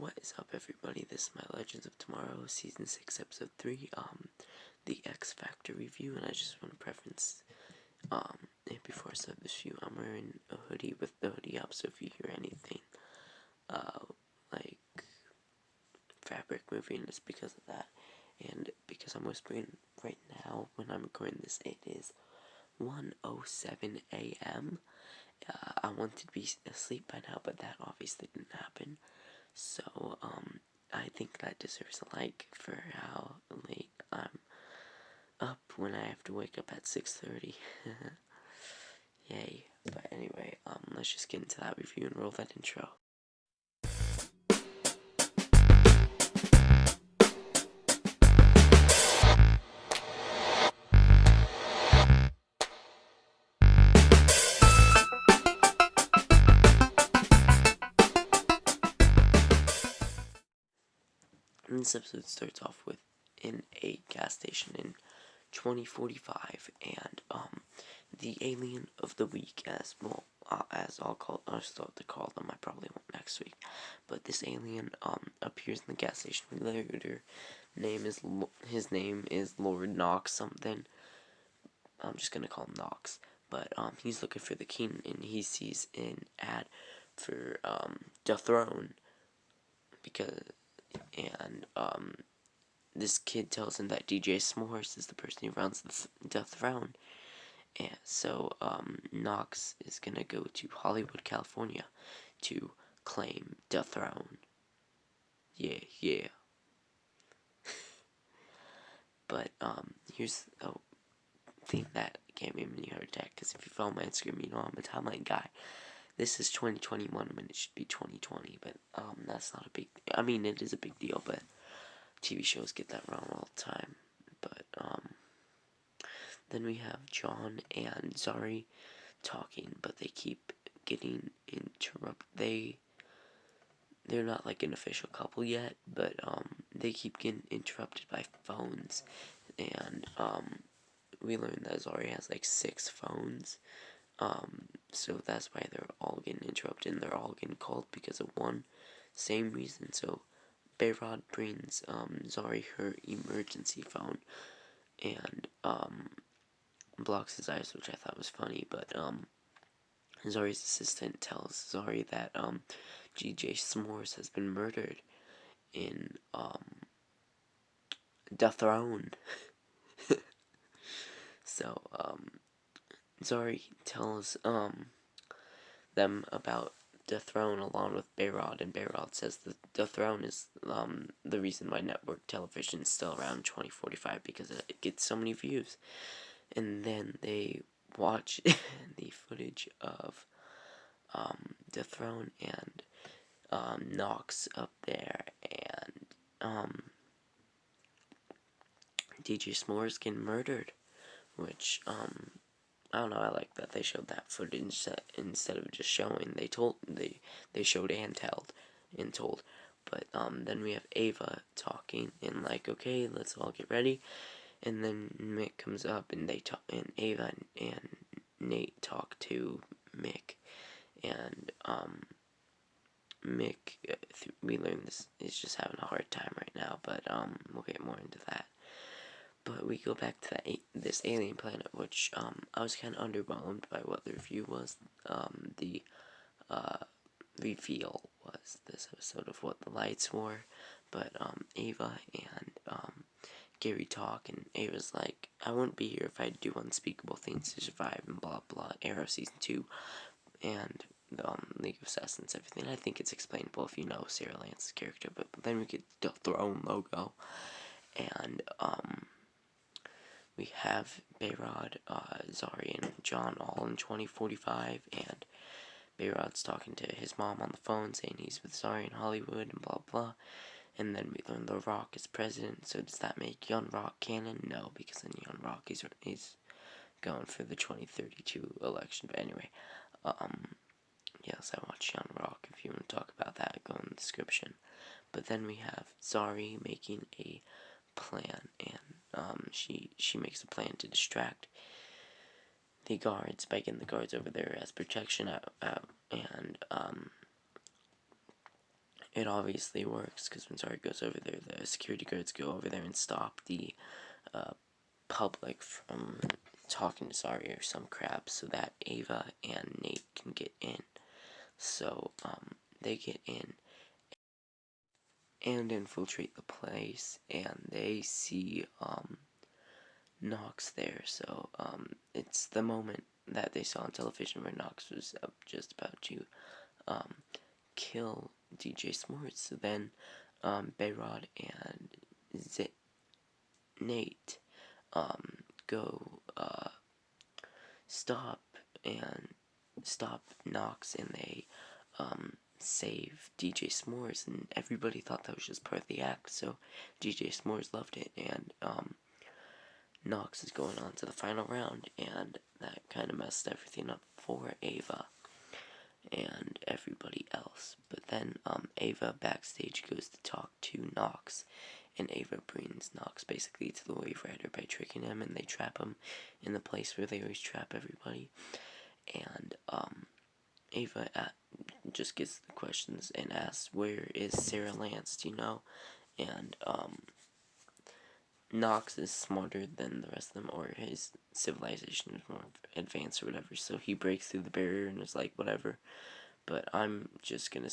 What is up, everybody? This is my Legends of Tomorrow Season 6 Episode 3, the X Factor review, and I just want to preference, before I start this review, I'm wearing a hoodie with the hoodie up, so if you hear anything, like, fabric moving, it's because of that, and because I'm whispering right now, when I'm recording this, it is 1:07 a.m., I wanted to be asleep by now, but that obviously didn't happen. So, I think that deserves a like for how late I'm up when I have to wake up at 6:30. Yay. But anyway, let's just get into that review and roll that intro. And this episode starts off with in a gas station in 2045, and the alien of the week, as I'll start to call them. I probably won't next week, but this alien appears in the gas station later. His name is Lord Knox something. I'm just gonna call him Knox, but he's looking for the king, and he sees an ad for the throne this kid tells him that DJ S'mores is the person who runs the throne. And so, Knox is gonna go to Hollywood, California to claim the throne. Yeah. But, here's a thing that gave me a mini heart attack, because if you follow my Instagram, you know I'm a timeline guy. This is 2021 when it should be 2020, but, that's not a big, I mean, it is a big deal, but TV shows get that wrong all the time. But, then we have John and Zari talking, but they keep getting interrupted. They're not like an official couple yet, but they keep getting interrupted by phones, and we learned that Zari has like 6 phones, so that's why they're all getting interrupted, and they're all getting called because of one same reason. So Behrad brings Zari her emergency phone, and blocks his eyes, which I thought was funny, but Zari's assistant tells Zari that DJ S'mores has been murdered in the throne. So Zari tells them about the throne along with Behrad, and Behrad says that the throne is the reason why network television is still around 2045, because it gets so many views. And then they watch the footage of the throne, and Knox up there, and DJ S'mores getting murdered, which I don't know, I like that they showed that footage instead of just showing. They showed and told. But then we have Ava talking, and like, okay, let's all get ready. And then Mick comes up, and Ava and Nate talk to Mick, and Mick, we learned this, is just having a hard time right now, but we'll get more into that. But we go back to this alien planet, which I was kind of underwhelmed by what the review was. The reveal was this episode of what the lights were, but Ava and Gary talk, and Ava's like, I wouldn't be here if I do unspeakable things to survive, and blah blah. Arrow season 2, and League of Assassins, everything. I think it's explainable if you know Sarah Lance's character, but then we get the throne logo, and we have Behrad, Zari, and John all in 2045, and Behrad's talking to his mom on the phone, saying he's with Zari in Hollywood, and blah blah. And then we learn The Rock is president, so does that make Young Rock canon? No, because then Young Rock is going for the 2032 election. But anyway, yes, I watched Young Rock. If you want to talk about that, go in the description. But then we have Zari making a plan, and she makes a plan to distract the guards by getting the guards over there as protection, and it obviously works, because when Zari goes over there, the security guards go over there and stop the public from talking to Zari or some crap, so that Ava and Nate can get in. So they get in and infiltrate the place, and they see Knox there. So it's the moment that they saw on television where Knox was just about to kill DJ S'mores. So then Bayrod and Nate go stop Knox, and they save DJ S'mores, and everybody thought that was just part of the act, so DJ S'mores loved it, and Knox is going on to the final round, and that kind of messed everything up for Ava and everybody else. But then Ava backstage goes to talk to Knox, and Ava brings Knox basically to the Wave Rider by tricking him, and they trap him in the place where they always trap everybody. And Ava just gets the questions and asks, "Where is Sarah Lance? Do you know?" And Knox is smarter than the rest of them, or his civilization is more advanced or whatever, so he breaks through the barrier and is like, whatever, but I'm just gonna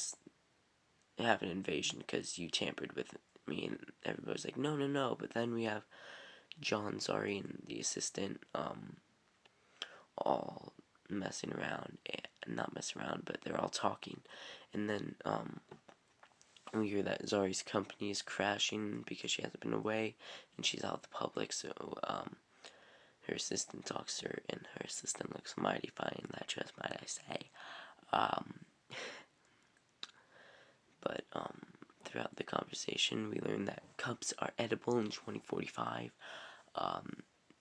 have an invasion because you tampered with me. And everybody's like, no, no, no. But then we have John, Zari, and the assistant all messing around, and not messing around, but they're all talking, and then we hear that Zari's company is crashing because she hasn't been away, and she's out of the public, so her assistant talks to her, and her assistant looks mighty fine, that just might I say. But throughout the conversation, we learn that cups are edible in 2045. I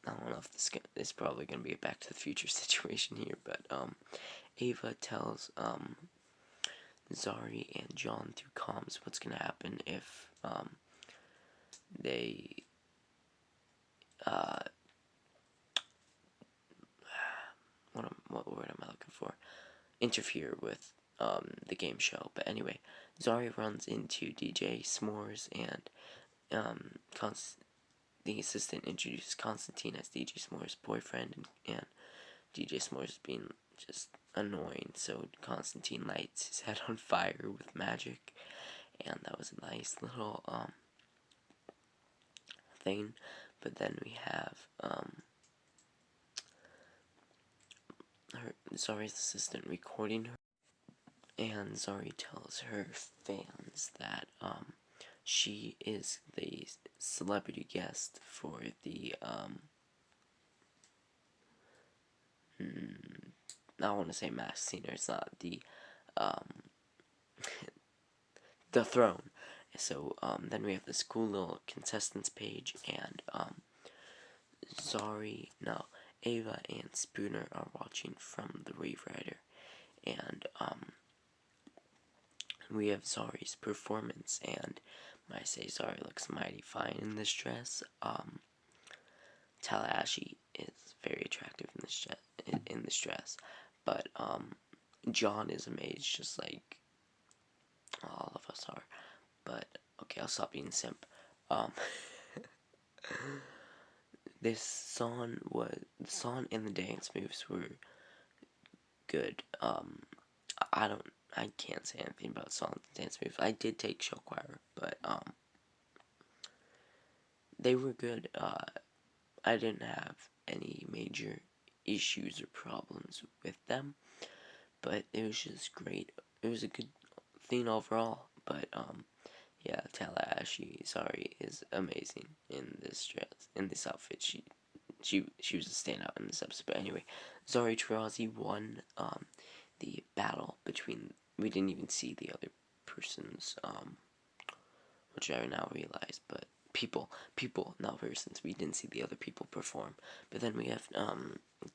don't know if this is probably going to be a Back to the Future situation here, but Ava tells Zari and John through comms what's going to happen if they what word am I looking for? Interfere with the game show. But anyway, Zari runs into DJ S'mores, and the assistant introduces Constantine as DJ S'mores' boyfriend, and DJ S'mores being just annoying, so Constantine lights his head on fire with magic, and that was a nice little thing. But then we have Zari's assistant recording her, and Zari tells her fans that she is the celebrity guest for the I want to say Masked Singer. It's not the the throne. So then we have this cool little contestants page, and Ava and Spooner are watching from the Wave Rider, and we have Zari's performance, and I say Zari looks mighty fine in this dress. Tallahassee is very attractive in this dress, but John is amazed, just like all of us are. But okay, I'll stop being simp. The song and the dance moves were good. I can't say anything about song and dance moves. I did take show choir, but they were good. I didn't have any major issues or problems with them, but it was just great. It was a good thing overall. But yeah, Tallahassee, sorry, is amazing in this dress, in this outfit. She was a standout in this episode. But anyway, Zari Tarazi won the battle between. We didn't even see the other person's, which I now realize, but people, not persons. We didn't see the other people perform. But then we have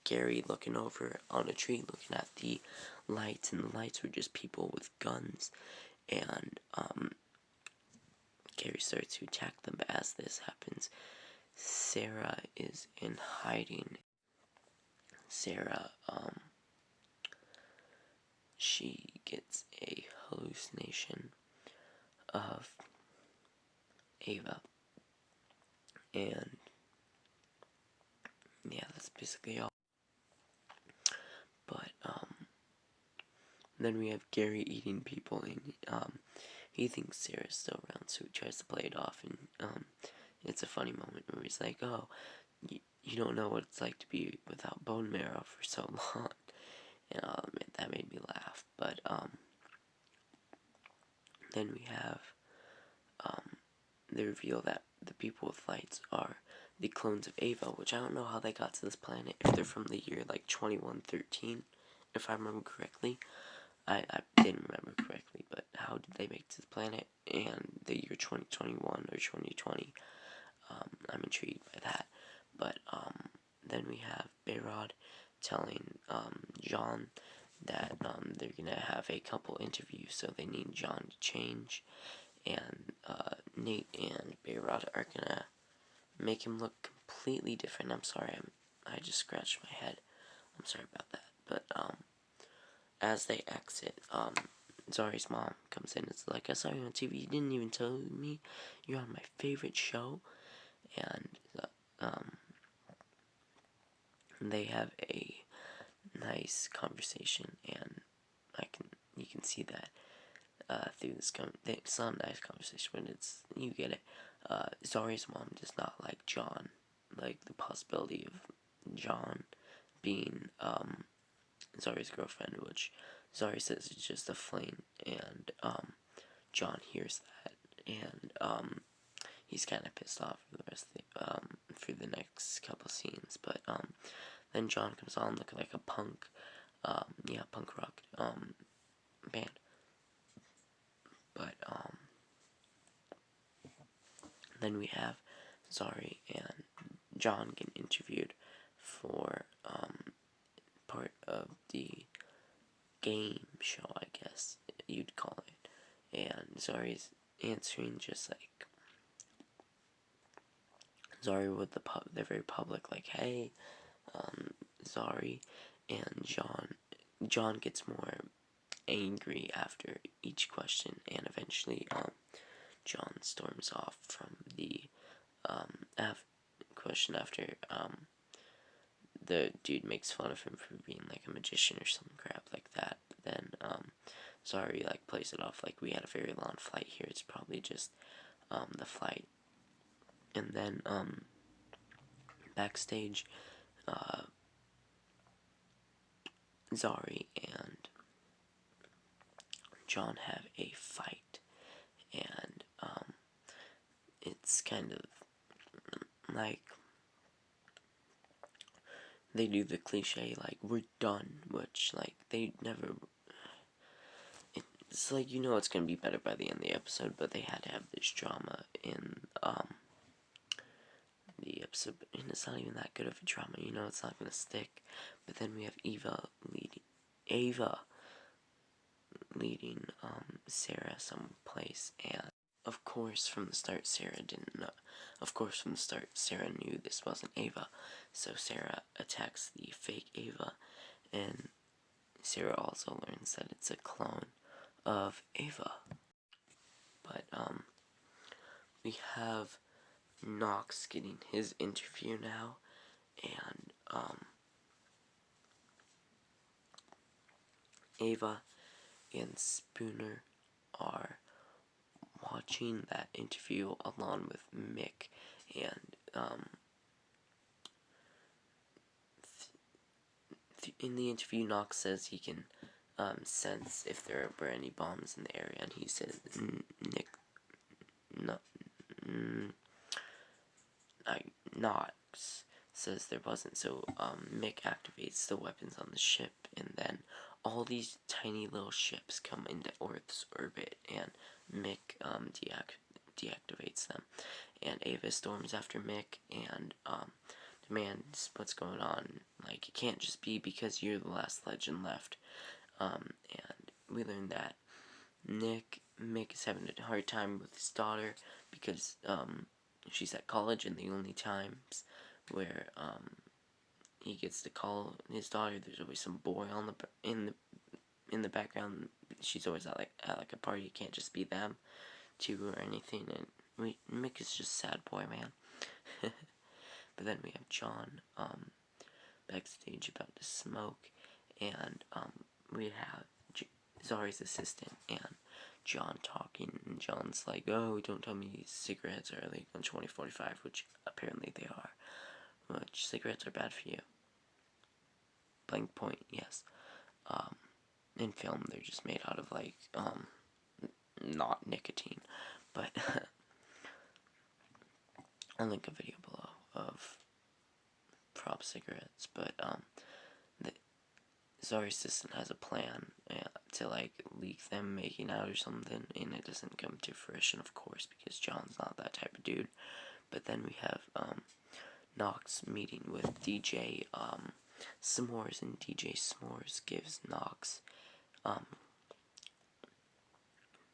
Gary looking over on a tree, looking at the lights, and the lights were just people with guns, and Gary starts to attack them. But as this happens, Sarah is in hiding. Sarah, she gets a hallucination of Ava. And yeah, that's basically all. But then we have Gary eating people, and he thinks Sarah's still around, so he tries to play it off, and it's a funny moment where he's like, "Oh, you don't know what it's like to be without bone marrow for so long," and that made me laugh. But then we have the reveal that the people with lights are the clones of Ava, which I don't know how they got to this planet, if they're from the year like 2113, if I remember correctly. I didn't remember correctly, but how did they make to the planet? And the year 2021 or 2020, I'm intrigued by that. But then we have Behrad telling John that they're gonna have a couple interviews, so they need John to change, and Nate and Behrad are gonna make him look completely different. I'm sorry, I just scratched my head. I'm sorry about that. But as they exit, Zari's mom comes in. It's like, "I saw you on TV. You didn't even tell me you're on my favorite show." And they have a nice conversation, and you can see that through this it's not a nice conversation, but you get it. Zari's mom does not like John, like the possibility of John being Zari's girlfriend, which Zari says is just a fling, and John hears that, and he's kind of pissed off for the rest of for the next couple scenes. But then John comes on looking like a punk, punk rock band. But then we have Zari and John getting interviewed for part of the game show, I guess you'd call it. And Zari's answering just like Zari with they're very public, like, "Hey, Zari," and John gets more angry after each question, and eventually John storms off from the question after the dude makes fun of him for being like a magician or some crap like that. But then Zari like plays it off like, "We had a very long flight here. It's probably just the flight." And then backstage, Zari and John have a fight, and it's kind of like they do the cliche like, "We're done," which like they never. It's like, it's gonna be better by the end of the episode, but they had to have this drama in the episode, and it's not even that good of a drama. It's not gonna stick. But then we have Ava leading Sarah someplace, and of course from the start Sarah didn't know. Of course from the start Sarah knew this wasn't Ava, so Sarah attacks the fake Ava, and Sarah also learns that it's a clone of Ava. But we have Knox getting his interview now, and Ava and Spooner are watching that interview along with Mick, and in the interview Knox says he can sense if there were any bombs in the area, and he says Knox says there wasn't, so Mick activates the weapons on the ship, and then all these tiny little ships come into Earth's orbit, and Mick deactivates them, and Ava storms after Mick and demands what's going on. Like, it can't just be because you're the last legend left. And we learned that Mick is having a hard time with his daughter because she's at college, and the only times where he gets to call his daughter, there's always some boy on in the background. She's always at a party. It can't just be them. to or anything, and Mick is just a sad boy, man. But then we have John backstage about to smoke, and we have Zari's assistant and John talking, and John's like, oh, don't tell me cigarettes are illegal in 2045, which apparently they are, which cigarettes are bad for you. Blank point, yes. In film, they're just made out of, like, not nicotine, but I'll link a video below of prop cigarettes, but, Zari's assistant has a plan to, like, leak them making out or something, and it doesn't come to fruition, of course, because John's not that type of dude. But then we have, Knox meeting with DJ, S'mores, and DJ S'mores gives Knox,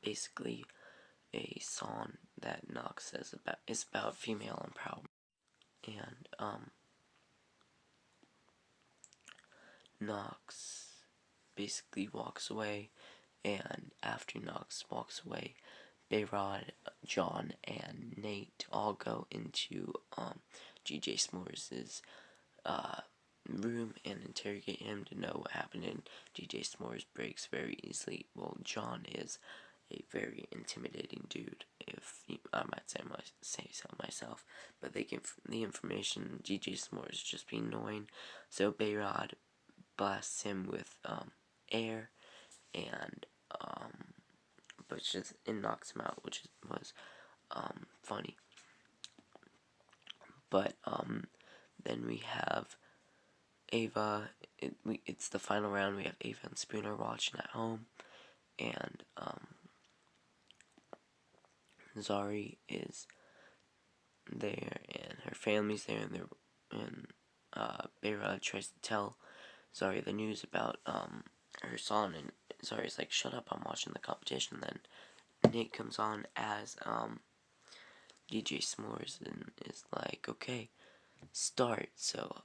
basically a song that Knox says is about female empowerment, and, Knox basically walks away, and after Knox walks away, Bayrod, John, and Nate all go into DJ S'mores' room and interrogate him to know what happened, and DJ S'mores breaks very easily. Well, John is a very intimidating dude, if I might say so myself, but they give the information. DJ S'mores is just being annoying, so Bayrod blasts him with air, and it knocks him out, which was funny. But then we have Ava. It's the final round. We have Ava and Spooner watching at home, and Zari is there, and her family's there, and Beira tries to tell Zari the news about her son, and Zari's like, "Shut up! I'm watching the competition." And then Nate comes on as DJ S'mores and is like, "Okay, start." So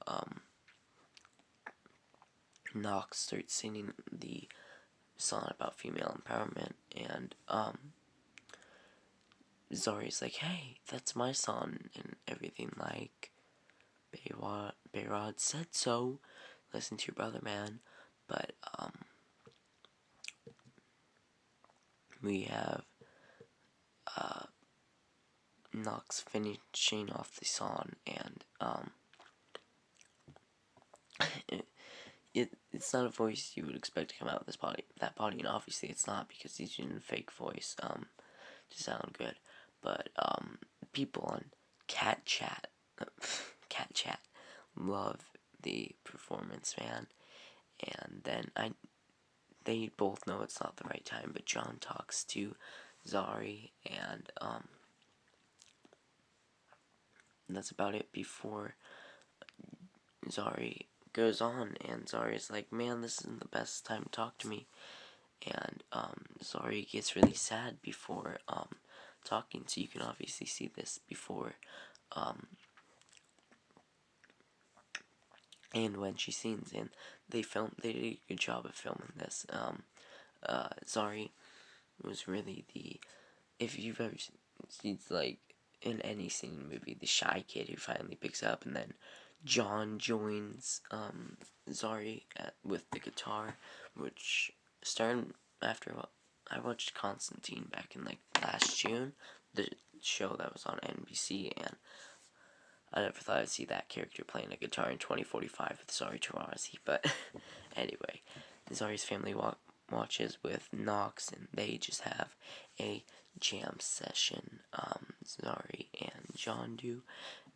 Knox starts singing the song about female empowerment, and Zari's like, "Hey, that's my song," and everything, like, Bayrod said so. Listen to your brother, man. But we have Knox finishing off the song, and it's not a voice you would expect to come out of that body, and obviously it's not, because he's using a fake voice to sound good. But people on Cat Chat love the performance, man. And then they both know it's not the right time, but John talks to Zari, and that's about it before Zari goes on, and Zari's like, "Man, this isn't the best time to talk to me." And Zari gets really sad before talking, so you can obviously see this before and when she sings, and they did a good job of filming this. Zari was really if you've ever seen, like, in any scene movie, the shy kid who finally picks up, and then John joins Zari with the guitar, which started after I watched Constantine back in, like, last June, the show that was on NBC, and I never thought I'd see that character playing a guitar in 2045 with Zari Tarazi, but anyway, Zari's family watches with Knox, and they just have a jam session. Zari and John do,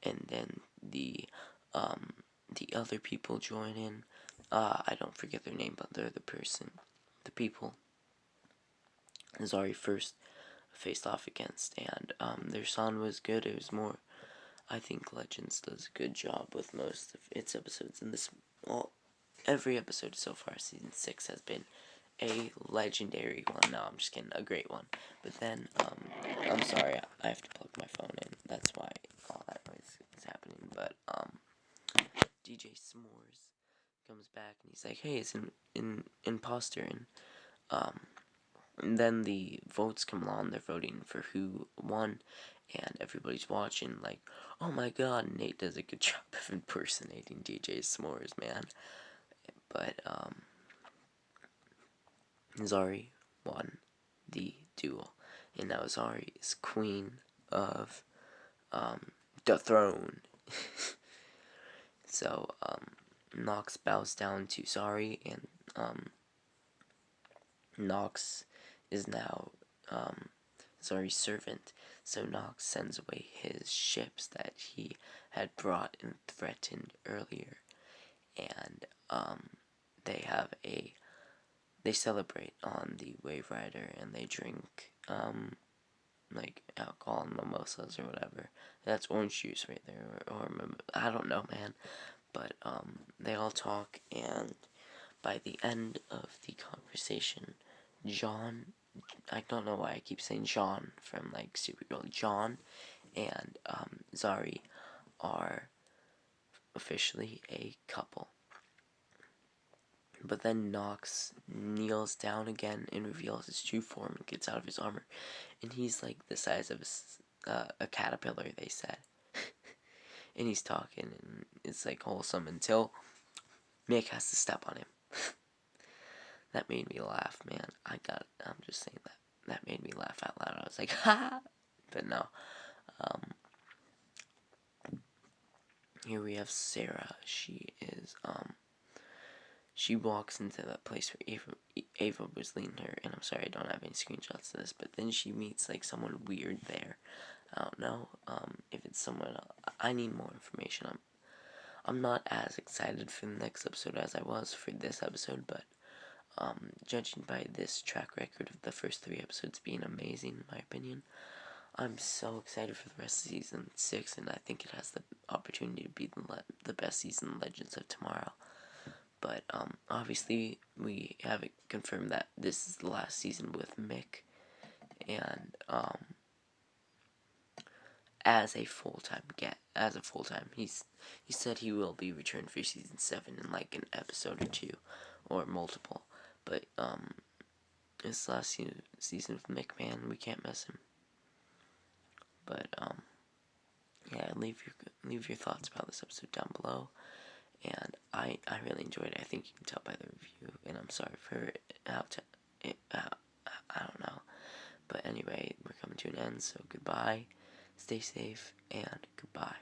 and then the other people join in. I don't forget their name, but they're the people Zari first faced off against, and their song was good. It was more, I think Legends does a good job with most of its episodes, and every episode so far, season 6, has been a legendary one. No, I'm just kidding, a great one. But then, I'm sorry, I have to plug my phone in, that's why all that noise is happening. But, DJ S'mores comes back, and he's like, "Hey, it's an imposter," and, And then the votes come along, they're voting for who won, and everybody's watching like, oh my god, Nate does a good job of impersonating DJ S'mores, man. But, Zari won the duel, and now Zari is queen of, the throne. So, Nox bows down to Zari, and, Nox is now, Zari's servant. So Nox sends away his ships that he had brought and threatened earlier, and, they celebrate on the Wave Rider, and they drink, like, alcohol and mimosas or whatever. That's orange juice right there, or I don't know, man. But, they all talk, and by the end of the conversation, John, I don't know why I keep saying John from, like, Supergirl, John and, Zari are officially a couple. But then Nox kneels down again and reveals his true form and gets out of his armor. And he's like the size of a caterpillar, they said. And he's talking, and it's like wholesome until Mick has to step on him. That made me laugh, man. I'm just saying that. That made me laugh out loud. I was like, ha! But no. Here we have Sarah. She walks into that place where Ava was leading her, and I'm sorry I don't have any screenshots of this, but then she meets, like, someone weird there. I don't know, if it's someone else. I need more information. I'm not as excited for the next episode as I was for this episode, but, judging by this track record of the first 3 episodes being amazing, in my opinion, I'm so excited for the rest of season 6, and I think it has the opportunity to be the best season in Legends of Tomorrow. But, obviously, we haven't confirmed that this is the last season with Mick, and, as a full-time, he said he will be returned for season 7 in, like, an episode or 2, or multiple, but, this last season with Mick, man, we can't miss him. But, yeah, leave your thoughts about this episode down below. And I really enjoyed it. I think you can tell by the review, and I'm sorry for I don't know. But anyway, we're coming to an end, so goodbye, stay safe, and goodbye.